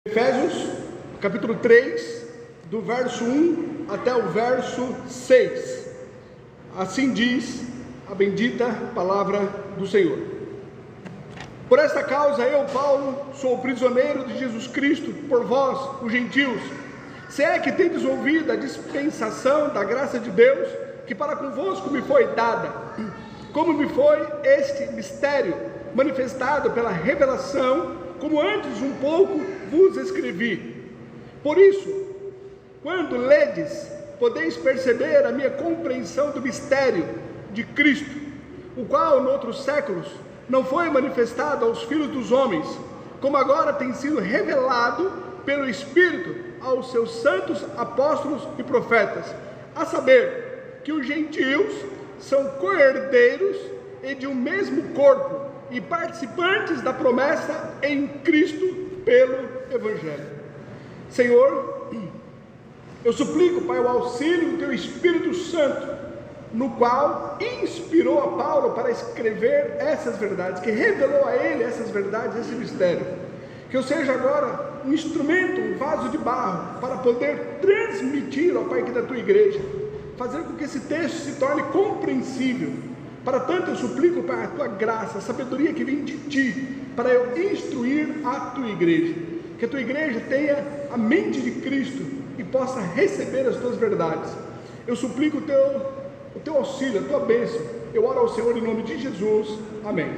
Efésios, capítulo 3, do verso 1 até o verso 6. Assim diz a bendita palavra do Senhor. Por esta causa eu, Paulo, sou prisioneiro de Jesus Cristo, por vós, os gentios, se é que tendes ouvido a dispensação da graça de Deus, que para convosco me foi dada, como me foi este mistério, manifestado pela revelação, como antes um pouco vos escrevi. Por isso, quando ledes, podeis perceber a minha compreensão do mistério de Cristo, o qual, noutros séculos, não foi manifestado aos filhos dos homens, como agora tem sido revelado pelo Espírito aos seus santos apóstolos e profetas, a saber, que os gentios são co-herdeiros e de um mesmo corpo, e participantes da promessa em Cristo pelo Evangelho. Senhor, eu suplico, Pai, o auxílio do Teu Espírito Santo, no qual inspirou a Paulo para escrever essas verdades, que revelou a ele essas verdades, esse mistério. Que eu seja agora um instrumento, um vaso de barro, para poder transmitir, ó Pai, aqui da Tua igreja, fazer com que esse texto se torne compreensível. Para tanto eu suplico, Pai, a Tua graça, a sabedoria que vem de Ti, para eu instruir a Tua igreja, que a Tua igreja tenha a mente de Cristo e possa receber as Tuas verdades. Eu suplico o Teu auxílio, a Tua bênção. Eu oro ao Senhor em nome de Jesus, amém.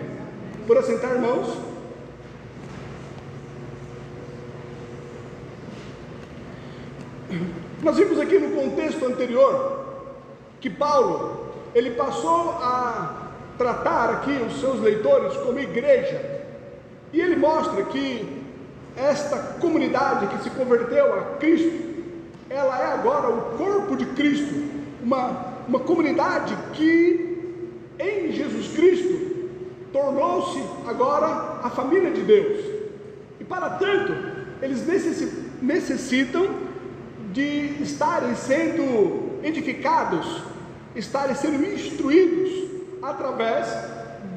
Por assentar, irmãos. Nós vimos aqui no contexto anterior que Paulo, ele passou a tratar aqui os seus leitores como igreja, e ele mostra que esta comunidade que se converteu a Cristo, ela é agora o corpo de Cristo, uma comunidade que em Jesus Cristo tornou-se agora a família de Deus, e para tanto eles necessitam de estarem sendo edificados, estarem sendo instruídos através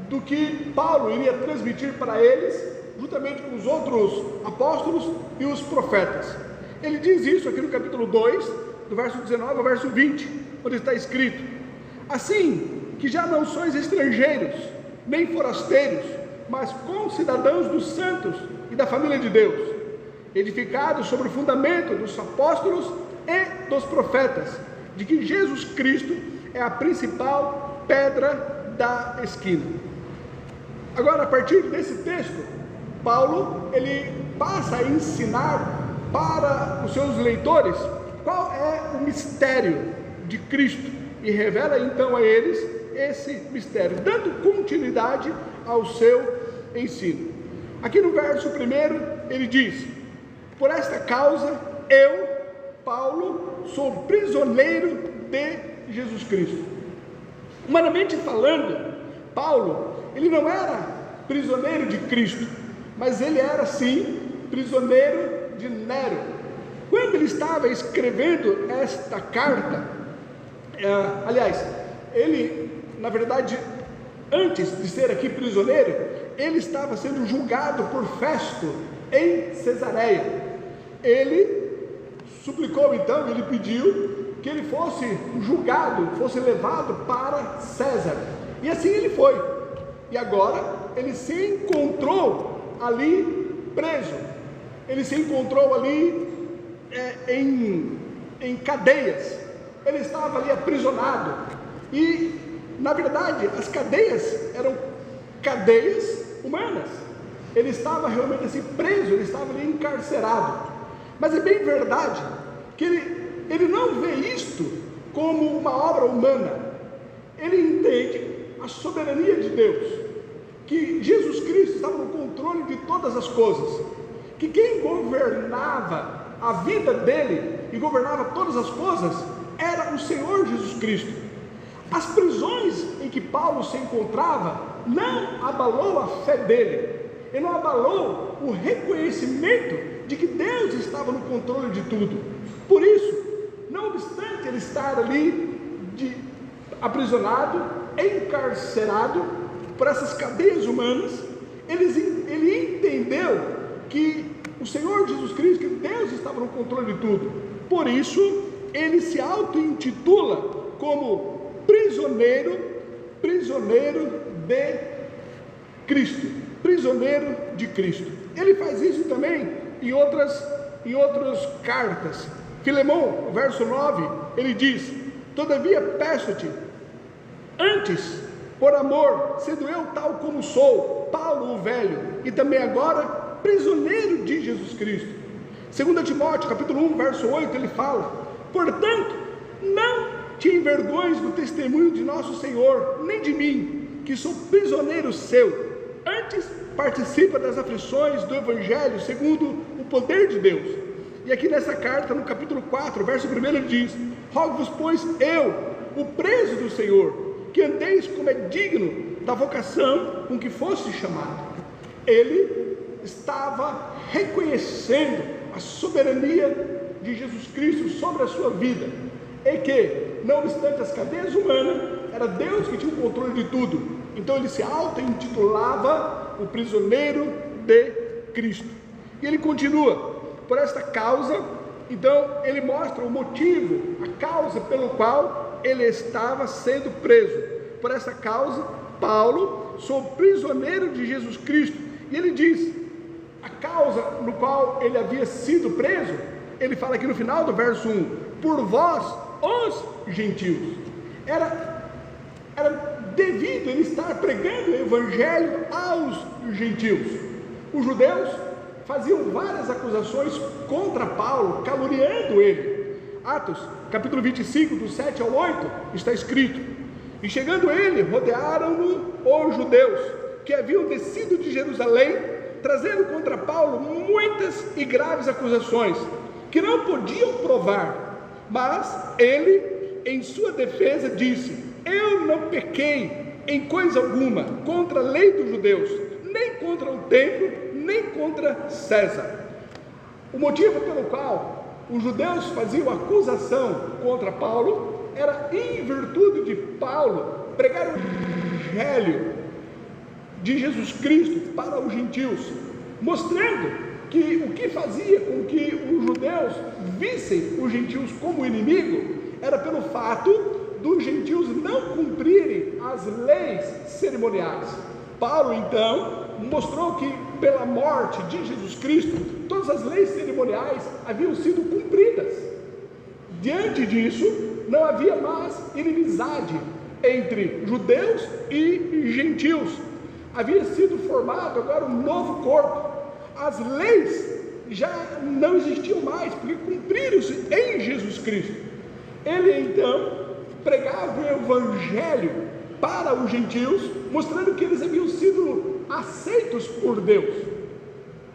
do que Paulo iria transmitir para eles, juntamente com os outros apóstolos e os profetas. Ele diz isso aqui no capítulo 2, do verso 19 ao verso 20, onde está escrito: assim que já não sois estrangeiros, nem forasteiros, mas concidadãos dos santos e da família de Deus, edificados sobre o fundamento dos apóstolos e dos profetas, de que Jesus Cristo é a principal pedra da esquina. Agora, a partir desse texto, Paulo, ele passa a ensinar para os seus leitores qual é o mistério de Cristo, e revela então a eles esse mistério, dando continuidade ao seu ensino. Aqui no verso 1, ele diz: por esta causa, eu, Paulo, sou prisioneiro de Jesus Cristo. Humanamente falando, Paulo, ele não era prisioneiro de Cristo, mas ele era sim prisioneiro de Nero. Quando ele estava escrevendo esta carta, aliás, ele, na verdade, antes de ser aqui prisioneiro, ele estava sendo julgado por Festo em Cesareia. Ele suplicou então, ele pediu que ele fosse julgado, fosse levado para César, e assim ele foi. E agora ele se encontrou ali preso, ele se encontrou ali em cadeias, ele estava ali aprisionado, e na verdade as cadeias eram cadeias humanas. Ele estava realmente assim preso, ele estava ali encarcerado. Mas é bem verdade que ele não vê isto como uma obra humana. Ele entende a soberania de Deus, que Jesus Cristo estava no controle de todas as coisas, que quem governava a vida dele e governava todas as coisas era o Senhor Jesus Cristo. As prisões em que Paulo se encontrava não abalou a fé dele, e não abalou o reconhecimento de que Deus estava no controle de tudo. Por isso, não obstante ele estar ali aprisionado, encarcerado por essas cadeias humanas, ele entendeu que o Senhor Jesus Cristo, que Deus estava no controle de tudo. Por isso, ele se auto-intitula como prisioneiro de Cristo, prisioneiro de Cristo. Ele faz isso também em outras cartas. Filemão, verso 9, ele diz: todavia peço-te, antes, por amor, sendo eu tal como sou, Paulo o velho, e também agora prisioneiro de Jesus Cristo. 2 Timóteo, capítulo 1, verso 8, ele fala: portanto, não te envergonhes do testemunho de nosso Senhor, nem de mim, que sou prisioneiro seu. Antes, participa das aflições do Evangelho, segundo o poder de Deus. E aqui nessa carta, no capítulo 4, verso 1, ele diz: rogo-vos, pois, eu, o preso do Senhor, que andeis como é digno da vocação com que foste chamado. Ele estava reconhecendo a soberania de Jesus Cristo sobre a sua vida, e que, não obstante as cadeias humanas, era Deus que tinha o controle de tudo. Então ele se auto-intitulava o prisioneiro de Cristo. E ele continua: por esta causa, então ele mostra o motivo, a causa pelo qual ele estava sendo preso. Por essa causa, Paulo, sou prisioneiro de Jesus Cristo. E ele diz a causa no qual ele havia sido preso. Ele fala aqui no final do verso 1: por vós, os gentios. Era devido ele estar pregando o evangelho aos gentios. Os judeus faziam várias acusações contra Paulo, caluniando ele. Atos, capítulo 25, do 7 ao 8, está escrito: e chegando ele, rodearam-no os judeus, que haviam descido de Jerusalém, trazendo contra Paulo muitas e graves acusações, que não podiam provar. Mas ele, em sua defesa, disse: eu não pequei em coisa alguma contra a lei dos judeus, nem contra o templo, nem contra César. O motivo pelo qual os judeus faziam acusação contra Paulo era em virtude de Paulo pregar o evangelho de Jesus Cristo para os gentios, mostrando que o que fazia com que os judeus vissem os gentios como inimigo era pelo fato dos gentios não cumprirem as leis cerimoniais. Paulo então mostrou que pela morte de Jesus Cristo todas as leis cerimoniais haviam sido cumpridas. Diante disso, não havia mais inimizade entre judeus e gentios. Havia sido formado agora um novo corpo. As leis já não existiam mais, porque cumpriram-se em Jesus Cristo. Ele então pregava o evangelho para os gentios, mostrando que eles haviam sido aceitos por Deus.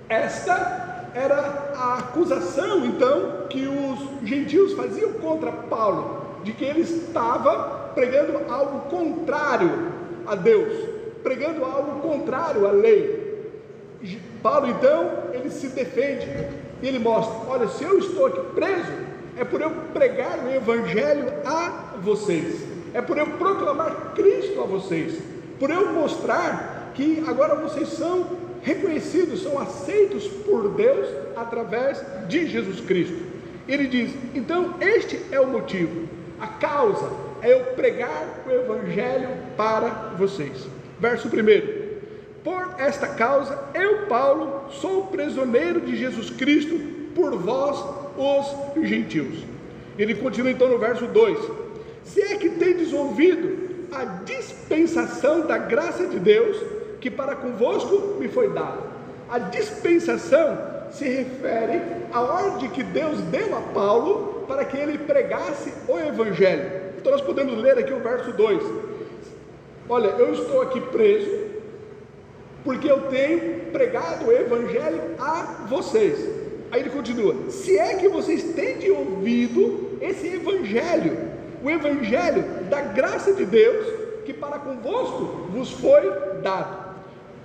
Esta era a acusação então que os gentios faziam contra Paulo, de que ele estava pregando algo contrário a Deus, pregando algo contrário à lei. Paulo então, ele se defende e ele mostra: olha, se eu estou aqui preso, é por eu pregar o evangelho a vocês, é por eu proclamar Cristo a vocês, por eu mostrar que agora vocês são reconhecidos, são aceitos por Deus através de Jesus Cristo. Ele diz: então este é o motivo, a causa é eu pregar o evangelho para vocês. Verso 1: por esta causa, eu, Paulo, sou prisioneiro de Jesus Cristo por vós, os gentios. Ele continua então no verso 2: se é que tendes ouvido a dispensação da graça de Deus, que para convosco me foi dada. A dispensação se refere à ordem que Deus deu a Paulo para que ele pregasse o evangelho. Então nós podemos ler aqui o verso 2: olha, eu estou aqui preso porque eu tenho pregado o evangelho a vocês. Aí ele continua: se é que vocês têm ouvido esse evangelho, o evangelho da graça de Deus, que para convosco vos foi dado.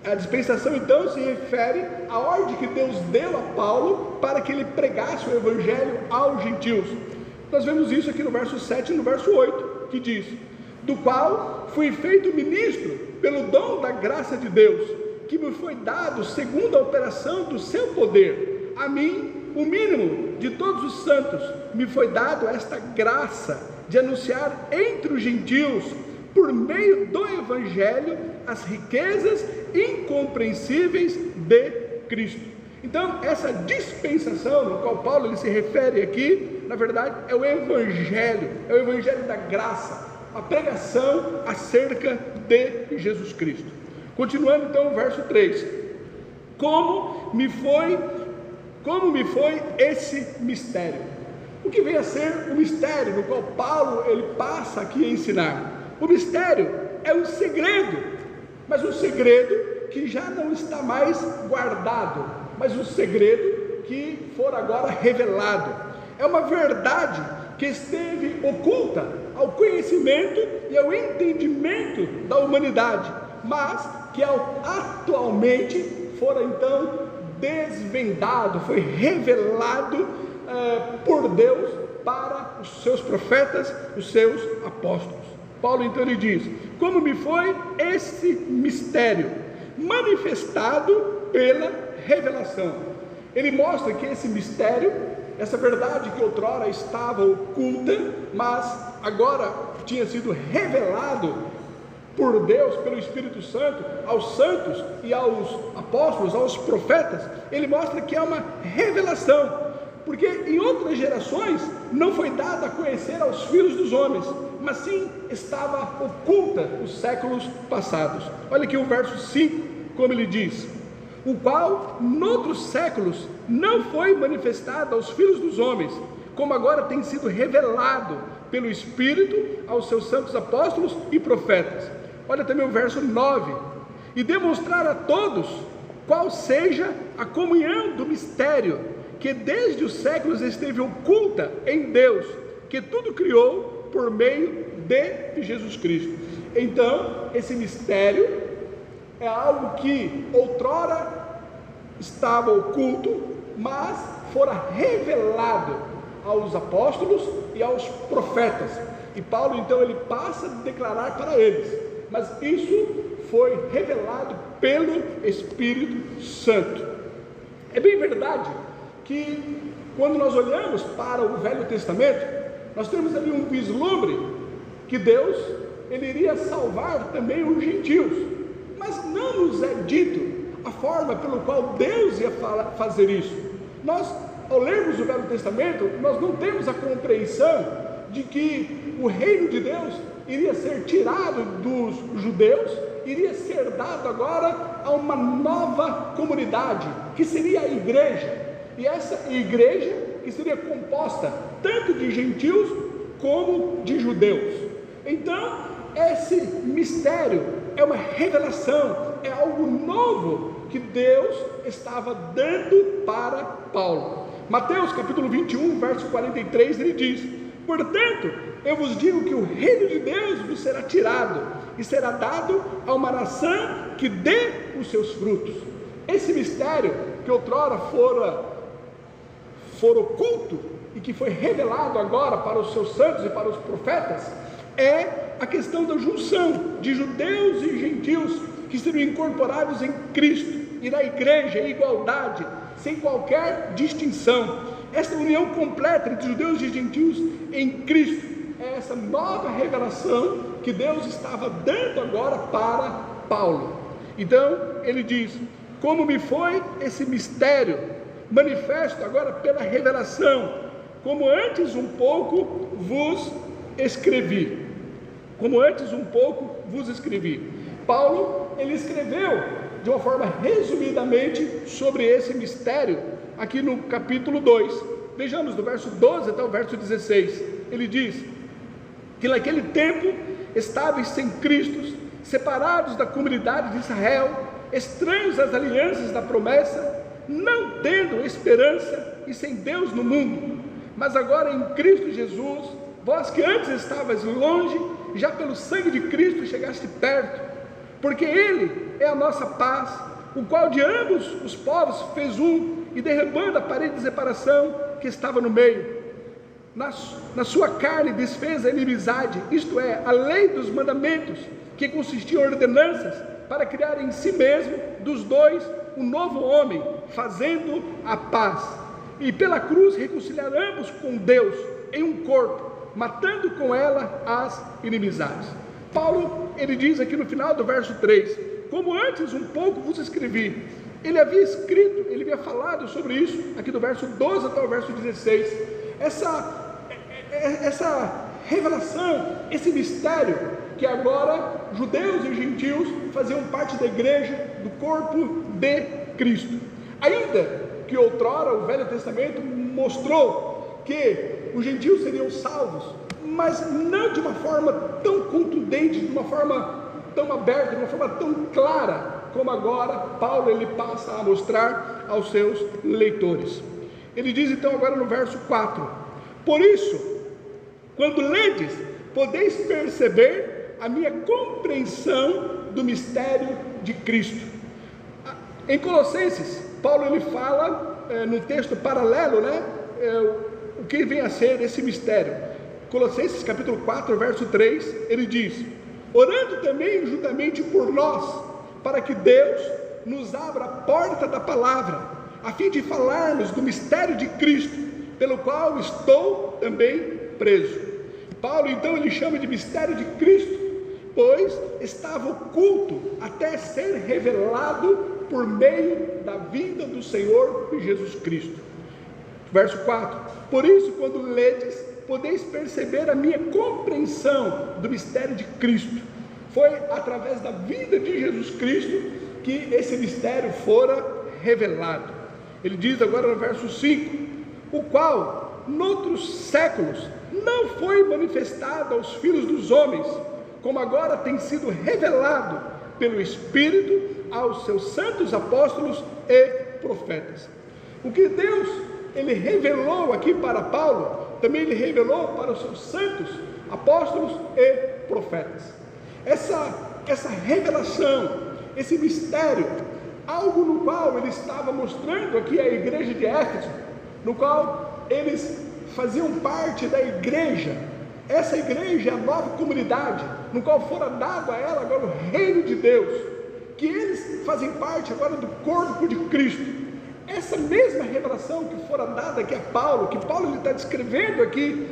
A dispensação então se refere à ordem que Deus deu a Paulo para que ele pregasse o evangelho aos gentios. Nós vemos isso aqui no verso 7 e no verso 8, que diz: do qual fui feito ministro pelo dom da graça de Deus, que me foi dado segundo a operação do seu poder, a mim, o mínimo de todos os santos, me foi dado esta graça de anunciar entre os gentios, por meio do Evangelho, as riquezas incompreensíveis de Cristo. Então, essa dispensação no qual Paulo ele se refere aqui, na verdade, é o Evangelho da graça, a pregação acerca de Jesus Cristo. Continuando então o verso 3: como me foi esse mistério? O que vem a ser o mistério no qual Paulo ele passa aqui a ensinar? O mistério é um segredo, mas um segredo que já não está mais guardado, mas um segredo que for agora revelado. É uma verdade que esteve oculta ao conhecimento e ao entendimento da humanidade, mas que atualmente fora então desvendado, foi revelado por Deus para os seus profetas, os seus apóstolos. Paulo então ele diz: como me foi esse mistério manifestado pela revelação. Ele mostra que esse mistério, essa verdade que outrora estava oculta, mas agora tinha sido revelado por Deus, pelo Espírito Santo, aos santos e aos apóstolos, aos profetas. Ele mostra que é uma revelação, porque em outras gerações não foi dada a conhecer aos filhos dos homens, mas sim estava oculta nos séculos passados. Olha aqui o verso 5, como ele diz: o qual noutros séculos não foi manifestado aos filhos dos homens, como agora tem sido revelado pelo Espírito aos seus santos apóstolos e profetas. Olha também o verso 9: e demonstrar a todos qual seja a comunhão do mistério, que desde os séculos esteve oculta em Deus, que tudo criou por meio de Jesus Cristo. Então, esse mistério é algo que outrora estava oculto, mas fora revelado aos apóstolos e aos profetas. E Paulo então ele passa a declarar para eles, mas isso foi revelado pelo Espírito Santo. É bem verdade que quando nós olhamos para o Velho Testamento, nós temos ali um vislumbre que Deus ele iria salvar também os gentios, mas não nos é dito a forma pelo qual Deus ia fazer isso. Nós, ao lermos o Velho Testamento, nós não temos a compreensão de que o reino de Deus iria ser tirado dos judeus, iria ser dado agora a uma nova comunidade, que seria a igreja, e essa igreja que seria composta tanto de gentios como de judeus. Então, esse mistério é uma revelação, é algo novo que Deus estava dando para Paulo. Mateus capítulo 21, verso 43, ele diz: portanto, eu vos digo que o reino de Deus vos será tirado e será dado a uma nação que dê os seus frutos. Esse mistério que outrora fora oculto e que foi revelado agora para os seus santos e para os profetas, é a questão da junção de judeus e gentios que seriam incorporados em Cristo, e na igreja em igualdade, sem qualquer distinção. Essa união completa entre judeus e gentios em Cristo é essa nova revelação que Deus estava dando agora para Paulo. Então ele diz: como me foi esse mistério manifesto agora pela revelação, como antes um pouco vos escrevi. Paulo, ele escreveu de uma forma resumidamente sobre esse mistério aqui no capítulo 2. Vejamos do verso 12 até o verso 16. Ele diz que naquele tempo estáveis sem Cristo, separados da comunidade de Israel, estranhos às alianças da promessa, não tendo esperança e sem Deus no mundo. Mas agora em Cristo Jesus, vós que antes estavas longe, já pelo sangue de Cristo chegaste perto, porque Ele é a nossa paz, o qual de ambos os povos fez um, e derrubando a parede de separação que estava no meio, na sua carne desfez a inimizade, isto é, a lei dos mandamentos, que consistia em ordenanças, para criar em si mesmo dos dois um novo homem, fazendo a paz, e pela cruz reconciliar ambos com Deus em um corpo, matando com ela as inimizades. Paulo, ele diz aqui no final do verso 3, como antes um pouco vos escrevi. Ele havia escrito, ele havia falado sobre isso, aqui do verso 12 até o verso 16, essa revelação, esse mistério, que agora judeus e gentios faziam parte da igreja, do corpo de Cristo. Ainda que outrora o Velho Testamento mostrou que os gentios seriam salvos, mas não de uma forma tão contundente, de uma forma tão aberta, de uma forma tão clara, como agora Paulo ele passa a mostrar aos seus leitores. Ele diz então agora no verso 4, por isso, quando ledes, podeis perceber a minha compreensão do mistério de Cristo. Em Colossenses, Paulo ele fala no texto paralelo, o que vem a ser esse mistério. Colossenses capítulo 4, verso 3, ele diz, orando também juntamente por nós, para que Deus nos abra a porta da palavra, a fim de falarmos do mistério de Cristo, pelo qual estou também preso. Paulo então ele chama de mistério de Cristo, pois estava oculto até ser revelado por meio da vinda do Senhor Jesus Cristo. Verso 4, por isso quando ledes, podeis perceber a minha compreensão do mistério de Cristo. Foi através da vida de Jesus Cristo que esse mistério fora revelado. Ele diz agora no verso 5, o qual noutros séculos não foi manifestado aos filhos dos homens, como agora tem sido revelado pelo Espírito aos seus santos apóstolos e profetas. O que Deus ele revelou aqui para Paulo, também ele revelou para os seus santos apóstolos e profetas. Essa revelação, esse mistério, algo no qual ele estava mostrando aqui a igreja de Éfeso, no qual eles faziam parte da igreja, essa igreja é a nova comunidade, no qual fora dado a ela agora o reino de Deus, que eles fazem parte agora do corpo de Cristo. Essa mesma revelação que fora dada aqui a Paulo, que Paulo ele está descrevendo aqui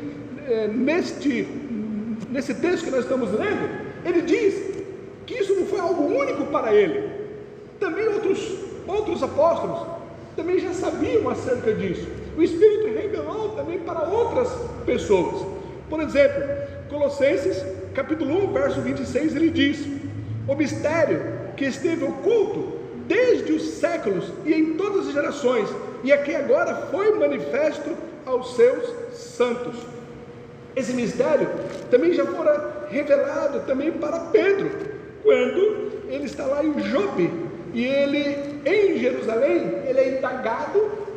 nesse texto que nós estamos lendo, ele diz que isso não foi algo único para ele. Também outros apóstolos também já sabiam acerca disso. O Espírito revelou também para outras pessoas. Por exemplo, Colossenses capítulo 1, verso 26, ele diz, o mistério que esteve oculto desde os séculos e em todas as gerações, e aqui agora foi manifesto aos seus santos. Esse mistério também já fora revelado também para Pedro, quando ele está lá em Jope, e ele em Jerusalém, ele é indagado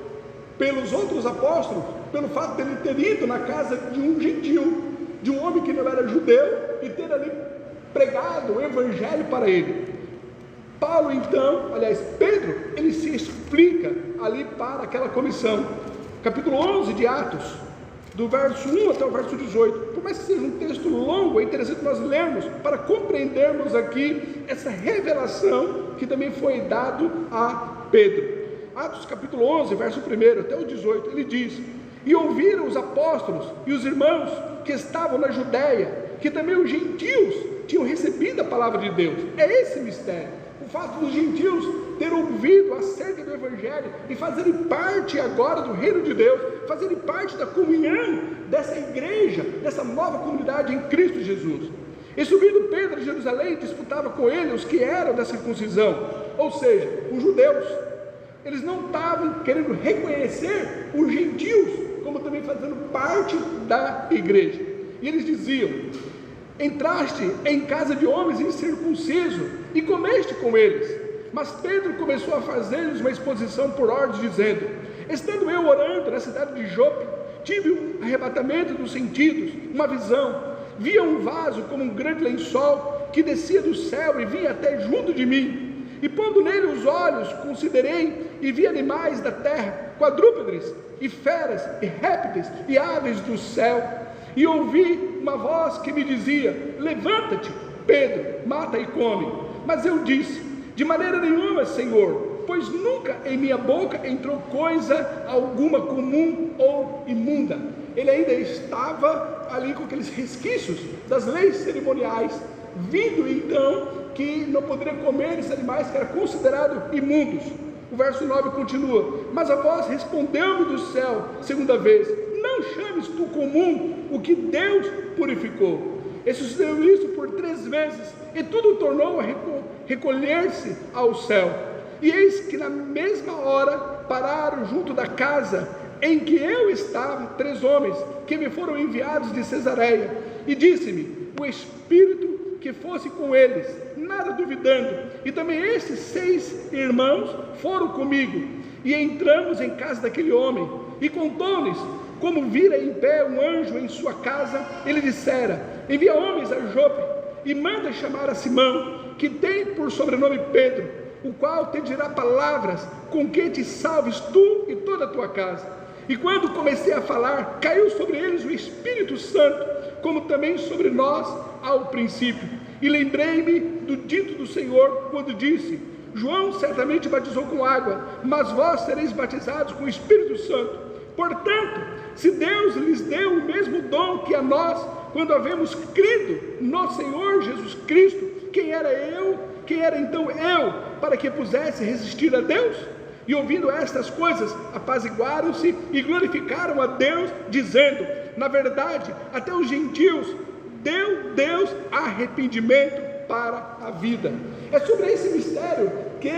pelos outros apóstolos, pelo fato de ele ter ido na casa de um gentil, de um homem que não era judeu, e ter ali pregado o evangelho para ele. Pedro, ele se explica ali para aquela comissão. Capítulo 11 de Atos, do verso 1 até o verso 18, por mais que seja um texto longo, é interessante nós lermos para compreendermos aqui essa revelação que também foi dado a Pedro. Atos capítulo 11, verso 1 até o 18, ele diz, e ouviram os apóstolos e os irmãos que estavam na Judéia, que também os gentios tinham recebido a palavra de Deus. É esse mistério, o fato dos gentios ter ouvido acerca do evangelho e fazerem parte agora do reino de Deus, fazerem parte da comunhão dessa igreja, dessa nova comunidade em Cristo Jesus. E subindo Pedro a Jerusalém, disputava com ele os que eram da circuncisão, ou seja, os judeus. Eles não estavam querendo reconhecer os gentios como também fazendo parte da igreja. E eles diziam, entraste em casa de homens incircuncisos e comeste com eles. Mas Pedro começou a fazer-lhes uma exposição por ordem, dizendo, estando eu orando na cidade de Jope, tive um arrebatamento dos sentidos, uma visão, via um vaso como um grande lençol, que descia do céu e vinha até junto de mim, e pondo nele os olhos, considerei, e vi animais da terra, quadrúpedes, e feras, e répteis, e aves do céu, e ouvi uma voz que me dizia, levanta-te, Pedro, mata e come. Mas eu disse, de maneira nenhuma, Senhor, pois nunca em minha boca entrou coisa alguma comum ou imunda. Ele ainda estava ali com aqueles resquícios das leis cerimoniais, vindo então que não poderia comer esses animais que eram considerados imundos. O verso 9 continua: mas a voz respondeu-me do céu segunda vez: não chames tu comum o que Deus purificou. E sucedeu isso por 3 vezes, e tudo tornou a recolher-se ao céu. E eis que na mesma hora pararam junto da casa em que eu estava 3 homens, que me foram enviados de Cesareia, e disse-me o Espírito que fosse com eles, nada duvidando. E também estes 6 irmãos foram comigo, e entramos em casa daquele homem, e contou-lhes como vira em pé um anjo em sua casa. Ele dissera: envia homens a Jope, e manda chamar a Simão, que tem por sobrenome Pedro, o qual te dirá palavras com que te salves tu e toda a tua casa. E quando comecei a falar, caiu sobre eles o Espírito Santo, como também sobre nós ao princípio. E lembrei-me do dito do Senhor, quando disse: João certamente batizou com água, mas vós sereis batizados com o Espírito Santo. Portanto, se Deus lhes deu o mesmo dom que a nós, quando havemos crido no Senhor Jesus Cristo, quem era então eu, para que pusesse resistir a Deus? E ouvindo estas coisas, apaziguaram-se e glorificaram a Deus, dizendo: na verdade, até os gentios deu Deus arrependimento para a vida. É sobre esse mistério que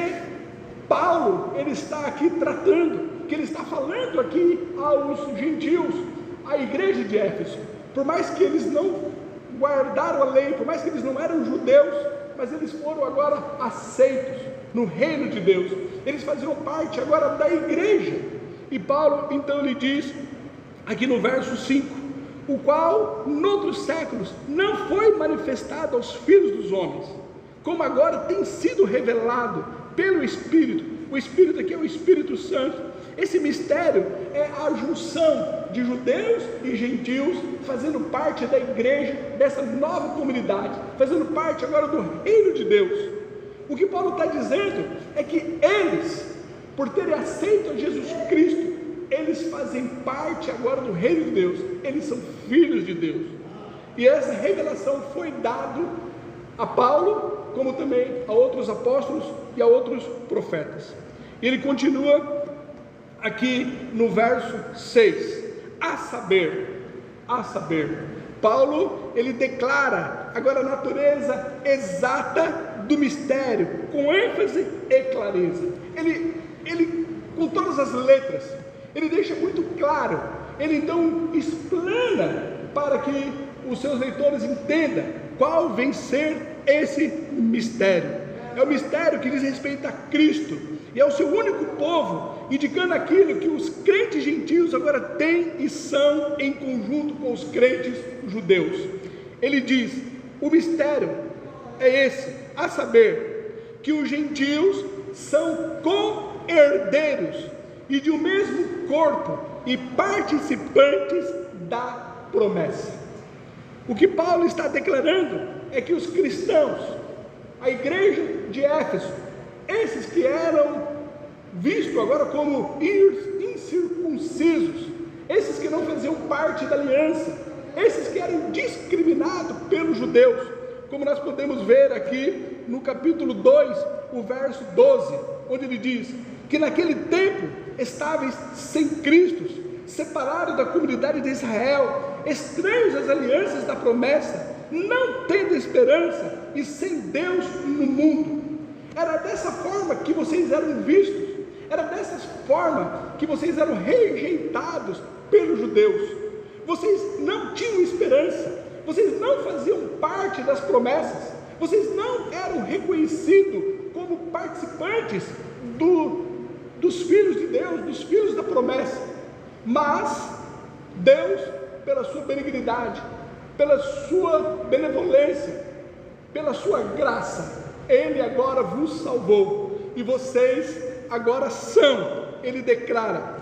Paulo ele está aqui tratando, que ele está falando aqui aos gentios, à igreja de Éfeso. Por mais que eles não guardaram a lei, por mais que eles não eram judeus, mas eles foram agora aceitos no reino de Deus. Eles faziam parte agora da igreja. E Paulo então lhe diz aqui no verso 5: o qual noutros séculos não foi manifestado aos filhos dos homens, como agora tem sido revelado pelo Espírito. O Espírito aqui é o Espírito Santo. Esse mistério é a junção de judeus e gentios, fazendo parte da igreja, dessa nova comunidade, fazendo parte agora do reino de Deus. O que Paulo está dizendo é que eles, por terem aceito a Jesus Cristo, eles fazem parte agora do reino de Deus, eles são filhos de Deus. E essa revelação foi dada a Paulo, como também a outros apóstolos e a outros profetas. Ele continua aqui no verso 6, a saber, Paulo, ele declara agora a natureza exata do mistério, com ênfase e clareza. Ele com todas as letras, ele deixa muito claro, ele então explana para que os seus leitores entendam qual vem ser esse mistério. É o mistério que diz respeito a Cristo, e é o seu único povo, indicando aquilo que os crentes gentios agora têm e são em conjunto com os crentes judeus. Ele diz: o mistério é esse, a saber, que os gentios são co-herdeiros e de um mesmo corpo e participantes da promessa. O que Paulo está declarando é que os cristãos, a igreja de Éfeso, esses que eram vistos agora como incircuncisos, esses que não faziam parte da aliança, esses que eram discriminados pelos judeus, como nós podemos ver aqui no capítulo 2, o verso 12, onde ele diz que naquele tempo estáveis sem Cristo, separados da comunidade de Israel, estranhos às alianças da promessa, não tendo esperança e sem Deus no mundo. Era dessa forma que vocês eram vistos, era dessa forma que vocês eram rejeitados pelos judeus. Vocês não tinham esperança, vocês não faziam parte das promessas, vocês não eram reconhecidos como participantes dos filhos de Deus, dos filhos da promessa. Mas Deus, pela sua benignidade, pela sua benevolência, pela sua graça, Ele agora vos salvou, e vocês agora são, Ele declara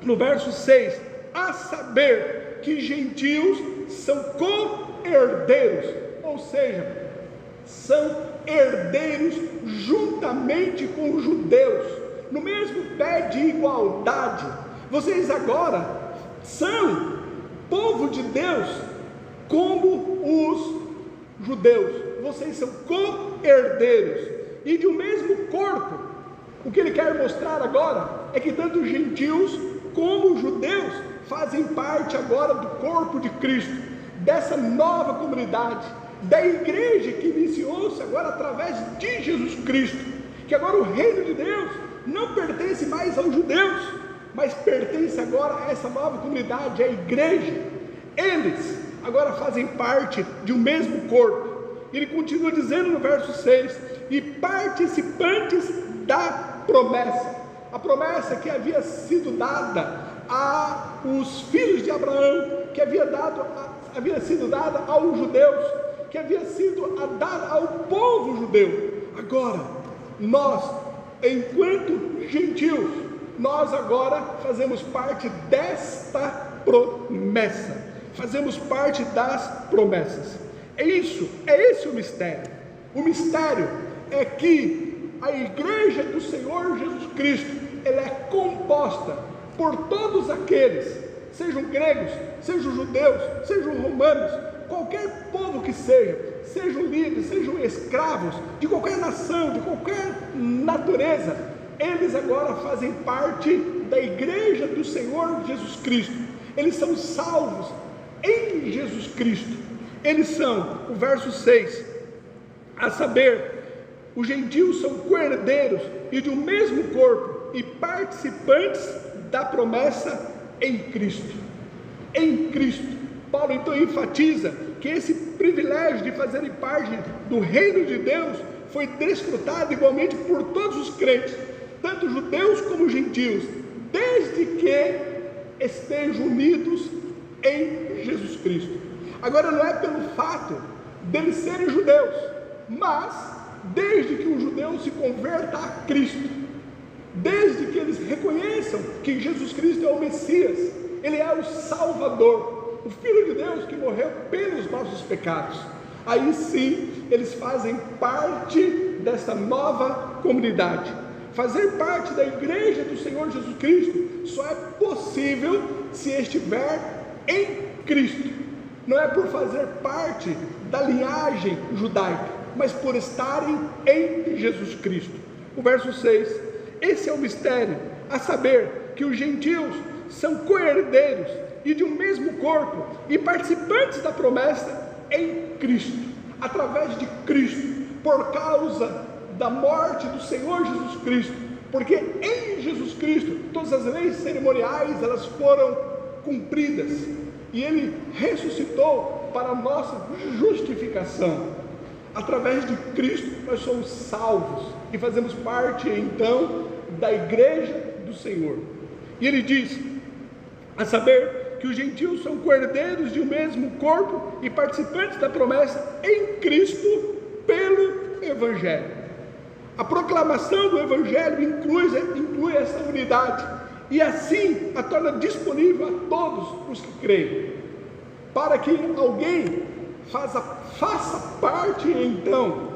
no verso 6, a saber que gentios são co-herdeiros, ou seja, são herdeiros juntamente com os judeus, no mesmo pé de igualdade. Vocês agora são povo de Deus como os judeus. Vocês são co-herdeiros e de um mesmo corpo. O que ele quer mostrar agora é que tanto os gentios como os judeus fazem parte agora do corpo de Cristo, dessa nova comunidade, da igreja que iniciou-se agora através de Jesus Cristo, que agora o reino de Deus não pertence mais aos judeus, mas pertence agora a essa nova comunidade, a igreja. Eles agora fazem parte de um mesmo corpo. Ele continua dizendo no verso 6, e participantes da promessa, a promessa que havia sido dada aos filhos de Abraão, que havia sido dada aos judeus, que havia sido dada ao povo judeu. Agora, nós, enquanto gentios, nós agora fazemos parte desta promessa, fazemos parte das promessas. É esse o mistério. O mistério é que a igreja do Senhor Jesus Cristo, ela é composta por todos aqueles, sejam gregos, sejam judeus, sejam romanos, qualquer povo que sejam livres, sejam escravos, de qualquer nação, de qualquer natureza, eles agora fazem parte da igreja do Senhor Jesus Cristo. Eles são salvos em Jesus Cristo. Eles são, o verso 6, a saber, os gentios são co-herdeiros e de um mesmo corpo e participantes da promessa em Cristo. Em Cristo. Paulo então enfatiza que esse privilégio de fazerem parte do reino de Deus foi desfrutado igualmente por todos os crentes, tanto judeus como gentios, desde que estejam unidos em Jesus Cristo. Agora, não é pelo fato deles serem judeus, mas desde que o judeu se converta a Cristo, desde que eles reconheçam que Jesus Cristo é o Messias, Ele é o Salvador, o Filho de Deus que morreu pelos nossos pecados, aí sim eles fazem parte dessa nova comunidade. Fazer parte da igreja do Senhor Jesus Cristo só é possível se estiver em Cristo. Não é por fazer parte da linhagem judaica, mas por estarem em Jesus Cristo. O verso 6, esse é o mistério, a saber, que os gentios são co-herdeiros e de um mesmo corpo, e participantes da promessa em Cristo, através de Cristo, por causa da morte do Senhor Jesus Cristo, porque em Jesus Cristo, todas as leis cerimoniais, elas foram cumpridas, e Ele ressuscitou para a nossa justificação. Através de Cristo nós somos salvos e fazemos parte então da igreja do Senhor. E Ele diz, a saber, que os gentios são co-herdeiros de um mesmo corpo e participantes da promessa em Cristo pelo Evangelho. A proclamação do Evangelho inclui essa unidade, e assim a torna disponível a todos os que creem, para que alguém faça parte então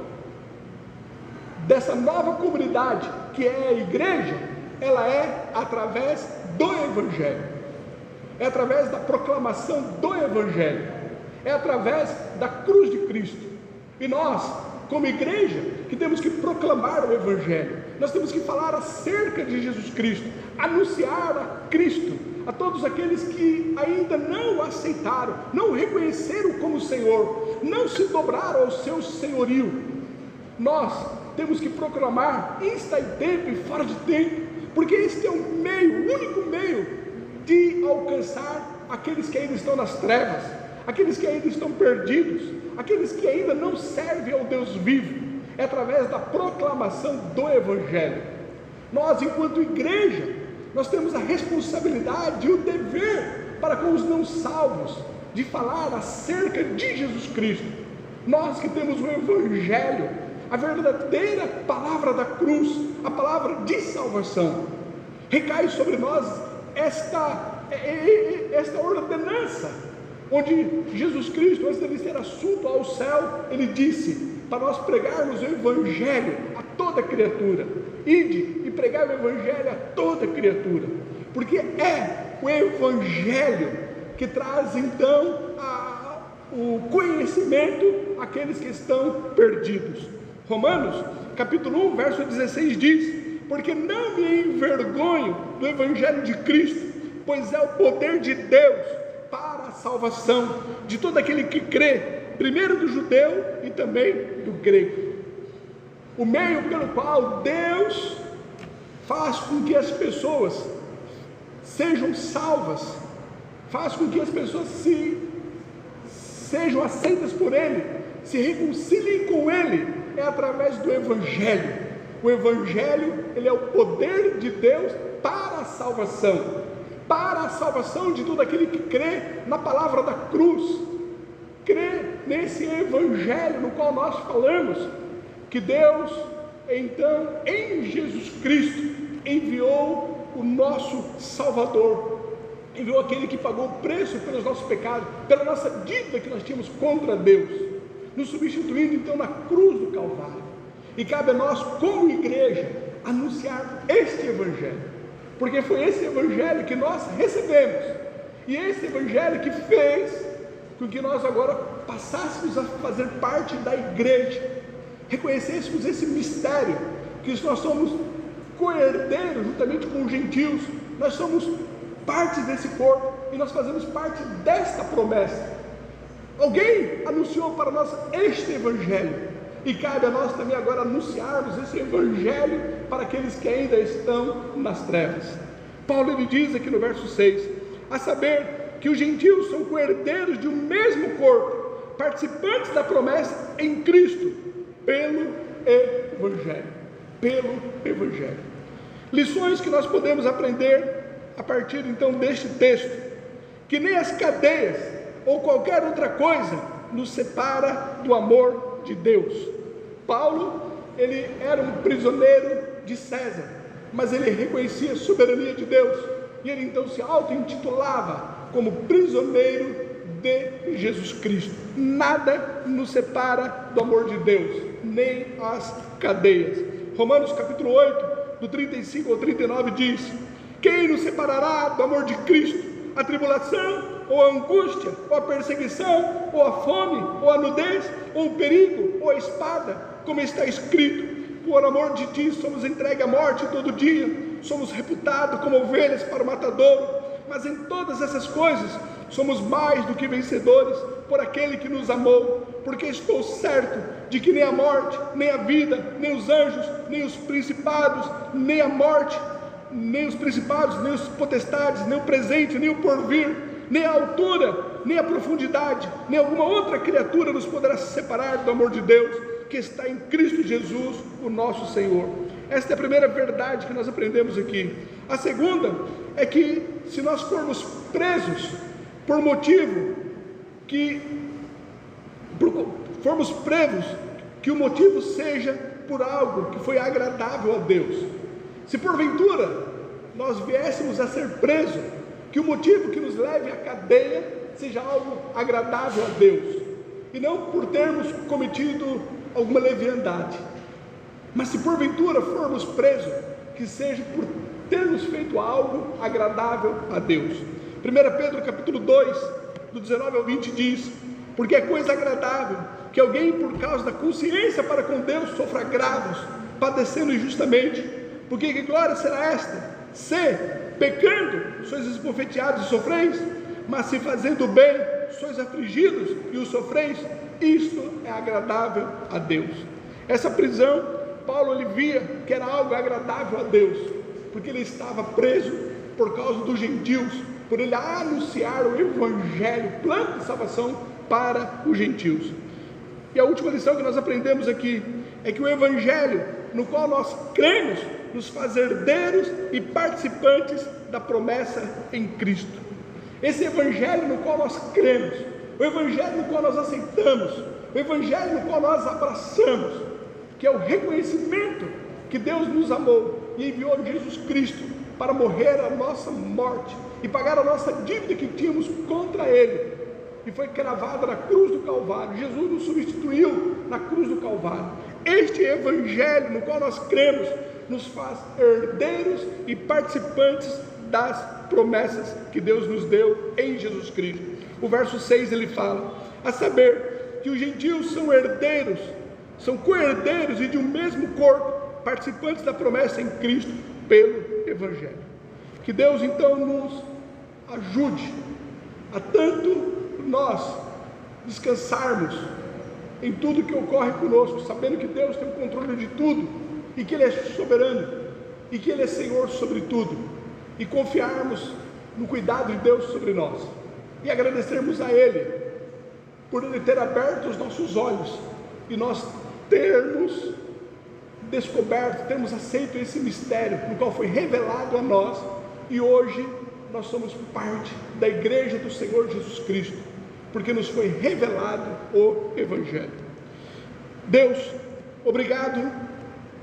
dessa nova comunidade que é a igreja. Ela é através do Evangelho, é através da proclamação do Evangelho, é através da cruz de Cristo. E nós, como igreja, que temos que proclamar o Evangelho, nós temos que falar acerca de Jesus Cristo, anunciar a Cristo a todos aqueles que ainda não o aceitaram, não o reconheceram como Senhor, não se dobraram ao seu senhorio. Nós temos que proclamar insta em tempo e fora de tempo, porque este é o único meio de alcançar aqueles que ainda estão nas trevas, aqueles que ainda estão perdidos, aqueles que ainda não servem ao Deus vivo. É através da proclamação do Evangelho. Nós, enquanto igreja, nós temos a responsabilidade e o dever para com os não salvos de falar acerca de Jesus Cristo. Nós que temos o Evangelho, a verdadeira palavra da cruz, a palavra de salvação, recai sobre nós esta ordenança, onde Jesus Cristo, antes de ser assunto ao céu, Ele disse para nós pregarmos o Evangelho a toda criatura. Ide e pregar o Evangelho a toda criatura, porque é o Evangelho que traz então o conhecimento àqueles que estão perdidos. Romanos capítulo 1, verso 16 diz: porque não me envergonho do Evangelho de Cristo, pois é o poder de Deus para a salvação de todo aquele que crê, primeiro do judeu e também do grego. O meio pelo qual Deus faz com que as pessoas sejam salvas, faz com que as pessoas sejam aceitas por Ele, se reconciliem com Ele, é através do Evangelho. O Evangelho, ele é o poder de Deus para a salvação de todo aquele que crê na palavra da cruz, crê nesse Evangelho no qual nós falamos, que Deus, então, em Jesus Cristo, enviou o nosso Salvador, enviou aquele que pagou o preço pelos nossos pecados, pela nossa dívida que nós tínhamos contra Deus, nos substituindo então na cruz do Calvário. E cabe a nós, como igreja, anunciar este Evangelho, porque foi esse Evangelho que nós recebemos, e esse Evangelho que fez com que nós agora passássemos a fazer parte da igreja, reconhecêssemos esse mistério, que nós somos co-herdeiros juntamente com os gentios, nós somos parte desse corpo, e nós fazemos parte desta promessa. Alguém anunciou para nós este Evangelho, e cabe a nós também agora anunciarmos esse Evangelho para aqueles que ainda estão nas trevas. Paulo ele diz aqui no verso 6, a saber que os gentios são co-herdeiros de um mesmo corpo, participantes da promessa em Cristo, pelo Evangelho. Lições que nós podemos aprender a partir então deste texto, que nem as cadeias ou qualquer outra coisa nos separa do amor de Deus. Paulo, ele era um prisioneiro de César, mas ele reconhecia a soberania de Deus, e ele então se auto-intitulava como prisioneiro de Jesus Cristo. Nada nos separa do amor de Deus, nem as cadeias. Romanos capítulo 8, do 35 ao 39 diz: quem nos separará do amor de Cristo? A tribulação, ou a angústia, ou a perseguição, ou a fome, ou a nudez, ou o perigo, ou a espada, como está escrito: por amor de ti somos entregues à morte todo dia, somos reputados como ovelhas para o matadouro, mas em todas essas coisas somos mais do que vencedores por aquele que nos amou, porque estou certo de que nem a morte, nem a vida, nem os anjos, nem os principados, nem a morte, nem os principados, nem os potestades, nem o presente, nem o porvir, nem a altura, nem a profundidade, nem alguma outra criatura nos poderá separar do amor de Deus, que está em Cristo Jesus, o nosso Senhor. Esta é a primeira verdade que nós aprendemos aqui. A segunda é que se nós formos presos por motivo que o motivo seja por algo que foi agradável a Deus. Se porventura nós viéssemos a ser presos, que o motivo que nos leve à cadeia seja algo agradável a Deus, e não por termos cometido alguma leviandade. Mas se porventura formos presos, que seja por termos feito algo agradável a Deus. 1 Pedro capítulo 2, do 19 ao 20 diz: porque é coisa agradável que alguém, por causa da consciência para com Deus, sofra agravos, padecendo injustamente. Porque que glória será esta? Se, pecando, sois esbofeteados e sofreis, mas se fazendo bem, sois afligidos e o sofreis, isto é agradável a Deus. Essa prisão, Paulo ele via que era algo agradável a Deus, porque ele estava preso por causa dos gentios, por ele anunciar o Evangelho, o plano de salvação para os gentios. E a última lição que nós aprendemos aqui é que o Evangelho no qual nós cremos nos faz herdeiros e participantes da promessa em Cristo. Esse Evangelho no qual nós cremos, o Evangelho no qual nós aceitamos, o Evangelho no qual nós abraçamos, que é o reconhecimento que Deus nos amou e enviou Jesus Cristo para morrer a nossa morte e pagar a nossa dívida que tínhamos contra Ele. e foi cravada na cruz do Calvário. Jesus nos substituiu na cruz do Calvário. Este Evangelho no qual nós cremos nos faz herdeiros e participantes das promessas que Deus nos deu em Jesus Cristo. O verso 6 ele fala, a saber que os gentios são herdeiros, são co-herdeiros e de um mesmo corpo, participantes da promessa em Cristo pelo Evangelho. Que Deus então nos ajude a tanto nós descansarmos em tudo que ocorre conosco, sabendo que Deus tem o controle de tudo, e que Ele é soberano, e que Ele é Senhor sobre tudo, e confiarmos no cuidado de Deus sobre nós, e agradecermos a Ele, por Ele ter aberto os nossos olhos, e nós termos descoberto, termos aceito esse mistério, no qual foi revelado a nós, e hoje nós somos parte da igreja do Senhor Jesus Cristo, porque nos foi revelado o Evangelho. Deus, obrigado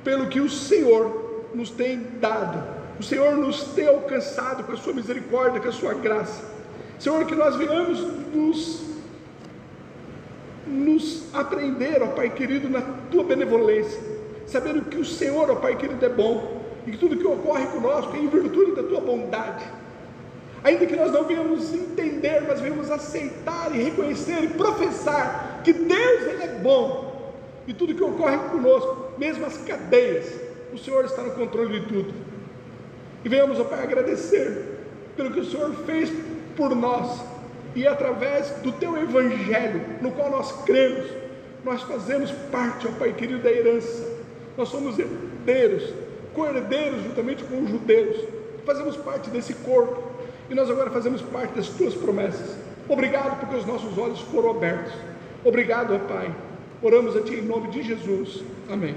pelo que o Senhor nos tem dado, o Senhor nos tem alcançado com a sua misericórdia, com a sua graça. Senhor, que nós venhamos nos aprender, ó Pai querido, na tua benevolência, sabendo que o Senhor, ó Pai querido, é bom, e que tudo que ocorre conosco é em virtude da tua bondade. Ainda que nós não venhamos entender, mas venhamos aceitar e reconhecer e professar que Deus Ele é bom, e tudo que ocorre conosco, mesmo as cadeias, o Senhor está no controle de tudo. E venhamos, ó Pai, agradecer pelo que o Senhor fez por nós, e através do teu Evangelho, no qual nós cremos, nós fazemos parte, ó Pai querido, da herança. Nós somos herdeiros, co-herdeiros juntamente com os judeus, fazemos parte desse corpo, e nós agora fazemos parte das tuas promessas. Obrigado porque os nossos olhos foram abertos. Obrigado, ó Pai. Oramos a Ti em nome de Jesus. Amém.